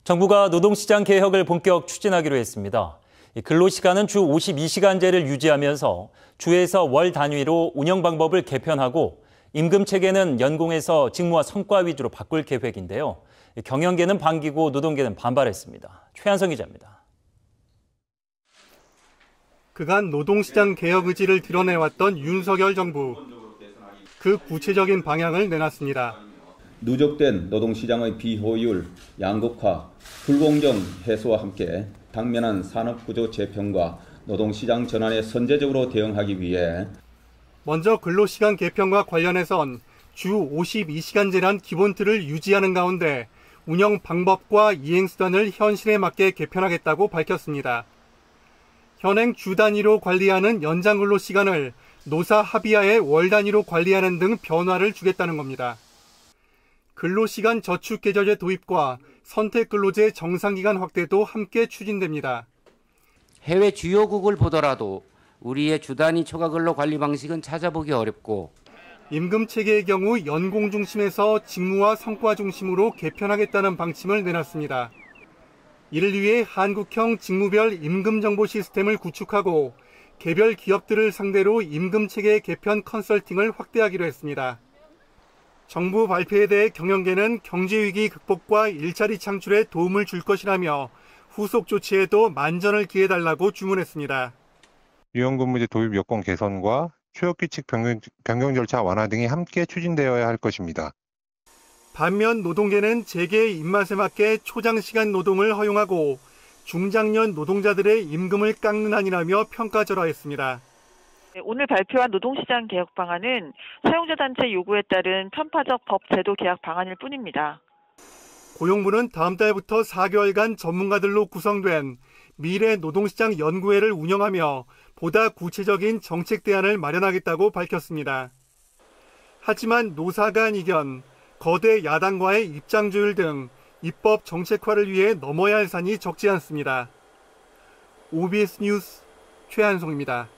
정부가 노동시장 개혁을 본격 추진하기로 했습니다. 근로시간은 주 52시간제를 유지하면서 주에서 월 단위로 운영 방법을 개편하고 임금체계는 연공에서 직무와 성과 위주로 바꿀 계획인데요. 경영계는 반기고 노동계는 반발했습니다. 최한성 기자입니다. 그간 노동시장 개혁 의지를 드러내왔던 윤석열 정부. 그 구체적인 방향을 내놨습니다. 누적된 노동시장의 비효율, 양극화, 불공정 해소와 함께 당면한 산업구조 재편과 노동시장 전환에 선제적으로 대응하기 위해 먼저 근로시간 개편과 관련해선 주 52시간제란 기본틀을 유지하는 가운데 운영 방법과 이행수단을 현실에 맞게 개편하겠다고 밝혔습니다. 현행 주 단위로 관리하는 연장 근로시간을 노사 합의하에 월 단위로 관리하는 등 변화를 주겠다는 겁니다. 근로시간 저축계좌제 도입과 선택근로제 정상기간 확대도 함께 추진됩니다. 해외 주요국을 보더라도 우리의 주 단위 초과근로 관리 방식은 찾아보기 어렵고 임금체계의 경우 연공 중심에서 직무와 성과 중심으로 개편하겠다는 방침을 내놨습니다. 이를 위해 한국형 직무별 임금정보 시스템을 구축하고 개별 기업들을 상대로 임금체계 개편 컨설팅을 확대하기로 했습니다. 정부 발표에 대해 경영계는 경제위기 극복과 일자리 창출에 도움을 줄 것이라며 후속 조치에도 만전을 기해달라고 주문했습니다. 유연근무제 도입 여건 개선과 초역규칙 변경 절차 완화 등이 함께 추진되어야 할 것입니다. 반면 노동계는 재계의 입맛에 맞게 초장시간 노동을 허용하고 중장년 노동자들의 임금을 깎는 한이라며 평가절하했습니다. 오늘 발표한 노동시장 개혁 방안은 사용자 단체 요구에 따른 편파적 법 제도 개혁 방안일 뿐입니다. 고용부는 다음 달부터 4개월간 전문가들로 구성된 미래 노동시장 연구회를 운영하며 보다 구체적인 정책 대안을 마련하겠다고 밝혔습니다. 하지만 노사 간 이견, 거대 야당과의 입장 조율 등 입법 정책화를 위해 넘어야 할 산이 적지 않습니다. OBS 뉴스 최한송입니다.